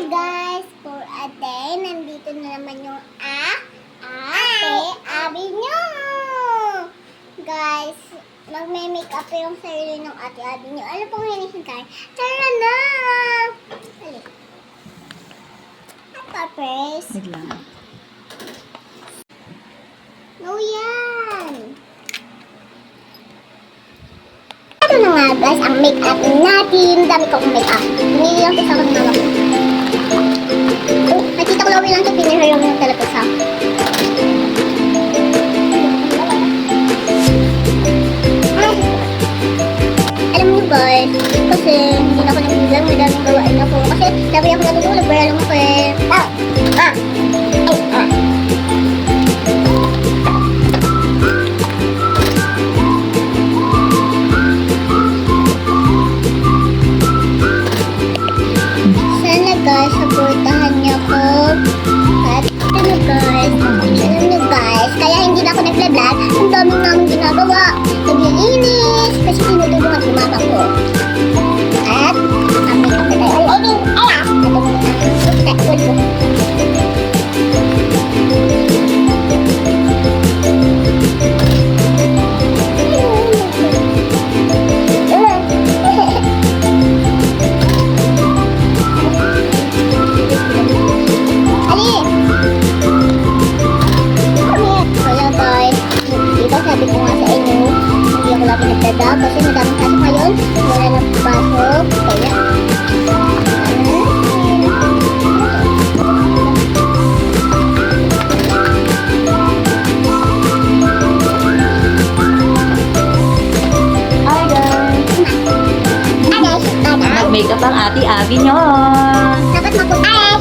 guys! For a day, nandito na naman yung ate Abby nyo! Guys, magme-makeup yung sarili ng ate Abby nyo. Ano pong hinihintay? Tara na! Halik. At papers. Wait lang. No yan! Ito na nga guys, ang make-up natin. Dami kong make-up. Pinili lang ito sa mga mama ko. Oh, nakita ko lang lang ito. Pinili lang yung talaga sa alam niyo guys, kasi hindi na ako nabilang. May daming gawain ako. Kasi sabi ako natutulog. Pero alam ko eh. Sana guys, supportahan niyo ako. At ano guys, alam niyo guys, kaya hindi na ako nag-vlog. Ang daming namin ginagawa. Naglilinis, kasi tinutulungan yung mama ko. At, kami kapit tayo. Ito muna. Tekul ko. Sabi ko nga sa inyo, hindi ako lagi nagdadab kasi madaming pasok ngayon. Wala na pasok. Kaya, Hi guys! Nag-makeup ang ate Abby nyo. dapat magpapayas.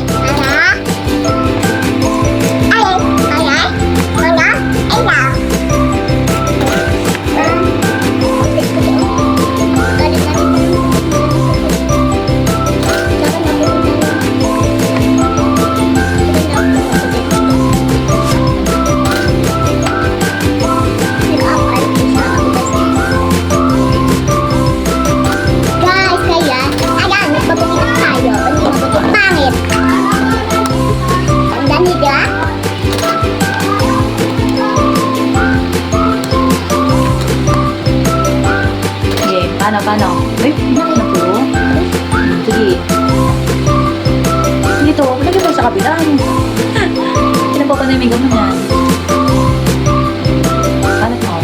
Paano? Ay, hindi na po. Sige. Dito, lagyan mo sa kabila. Pinapapanamig mo yan. Alat mo.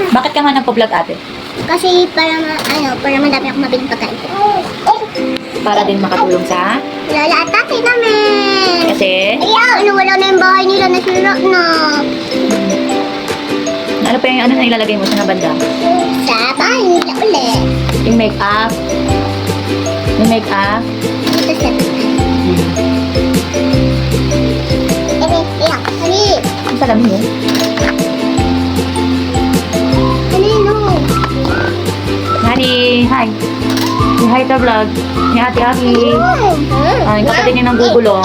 Bakit ka nga nagpo-vlog ate? Kasi para madami ako mabiling pagkain. Para din makatulong sa? Lola at tatay namin. Kasi? Ayaw, wala na yung bahay nila, nasira na. Ano pa yung ano na ilalagay mo sa banda? Sa bahay nila ulit. Yung make-up? Yung make-up? Ito sa Hali. Ang salam mo? Honey, hi. Say hi to vlog. Ni Ate Abby. Ay, kapatid niya ng gugulo.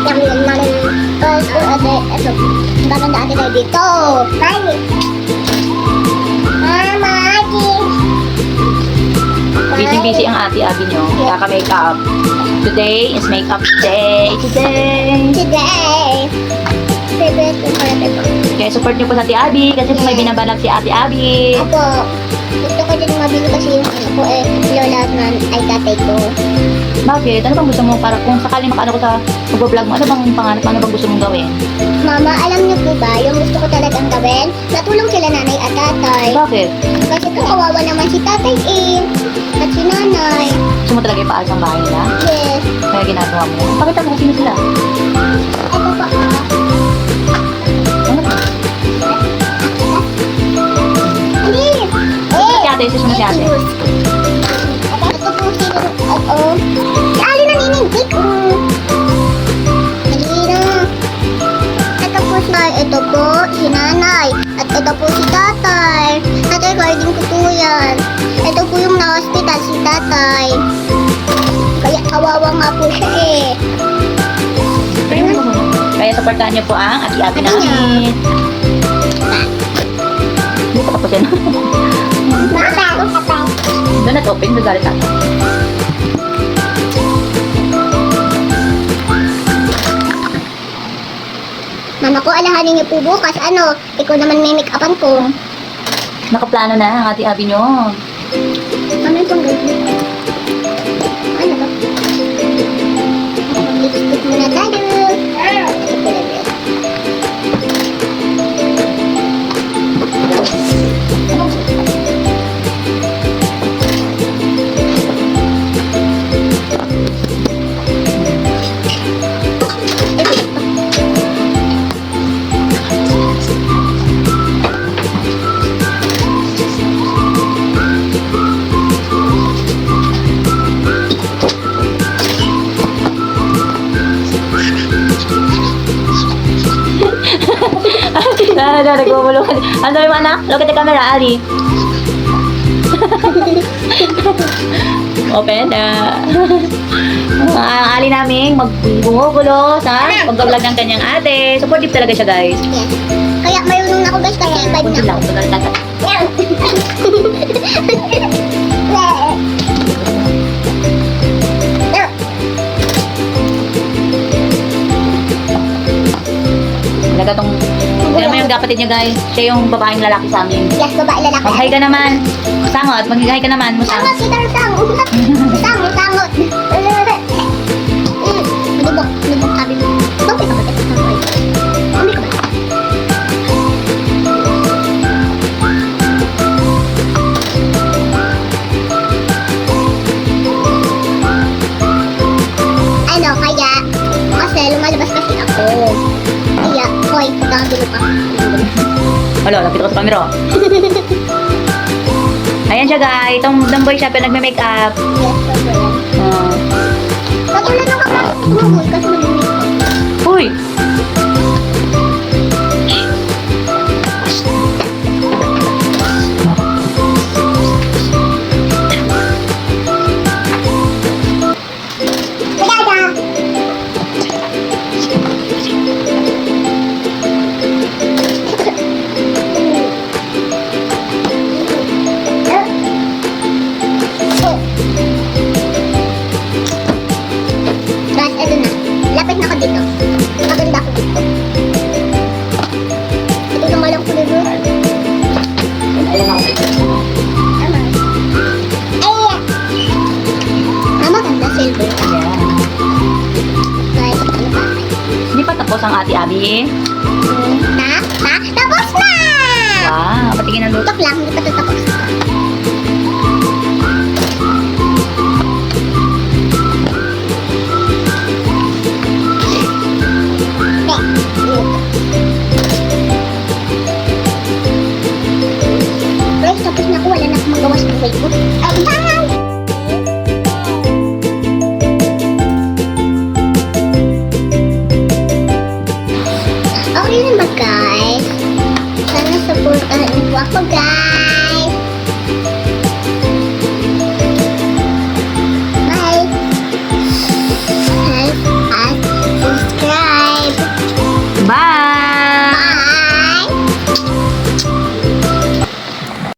Yang namin ito. Maganda ate tayo dito. Mama, Ate. Busy ang Ate Abby nyo. Kaka-makeup. Today is makeup day. Today. Favorite ko para ito. Kaya support niyo po sa Ate Abby kasi po may binabalak si Ate Abby. Ako, gusto ko din mabili kasi yung ano ko lola at ay tatay ko. Bakit? Ano bang gusto mo para kung sakali makaano ko sa pag-vlog mo? Ano bang pangarap? Ano bang gusto mong gawin? Mama, alam niyo po ba yung gusto ko talagang gawin? Natulong sila nanay at tatay. Bakit? Kasi kung kawawa naman si tatay at si nanay. Gusto mo talaga ipaayos ang bahay nila? Yes. Kaya ginagawa mo yan? Pakita mo kung sino sila. Ito pa Ano ba? Hindi. Si ate, susunod si ate. Ito po si si Ali na ninintik. Ito po si nanay. At ito po si tatay. At recording ko po yan. Ito po yung na-hospital si tatay. Kaya kawawa nga po siya eh. Kaya supportahan niyo po ang ati-ati namin. Hindi pa tapos yan. Doon at open, doon galit natin. Mama ko, alahanin niyo po bukas. Ano, ikaw naman may make-upan ko. Nakaplano na ang ati-abi niyo. Ano itong gagawin? Ano ba? Mag-lipstick muna tayo. Ito po lang yun. Nagmumulungan. Ano yung anak? Look at the camera, Ali. Open. Ang Ali namin magbumugulo sa pag-vlog ng kanyang ate. Supportive talaga siya, guys. Yes. Kaya mayroon na ako guys, kaya i-vibe Kunti na lang, ako. tagal tagal. Talaga tong... Yan mo yung kapatid niya, guys. Siya yung babaeng lalaki sa amin. Yes, babae lalaki. Mag-hi ka naman. Sangot, mag-hi ka naman. Musang. Sangot, kita rin sangot. Sangot, sangot. Malibok, malibok sabi mo. Bakit ako ito sangot? Ano ka ba? Ano, kaya, kasi lumalabas kasi ako. Kaya, hoy, pagkakagulo pa. Wala, lapit ako sa camera. Ayan siya, guys. Itong boy siya, pero nagme-makeup. Yes, so yan. Patuloy na ka tumugoy kasi nag-make Uy! Guys, eto na. Lapit na ako dito. Maganda ako dito. Ito na malang kulo doon. Ayan ako. Tama. Ay! Mama, ganda silver. Guys, ano ba? Hindi pa tapos ang ate Abby. Tapos na! Wow, patingin ang luto. Tutok lang, hindi pa ito tapos. Guys, tapos na ako. Wala na akong magawa sa buhay ko.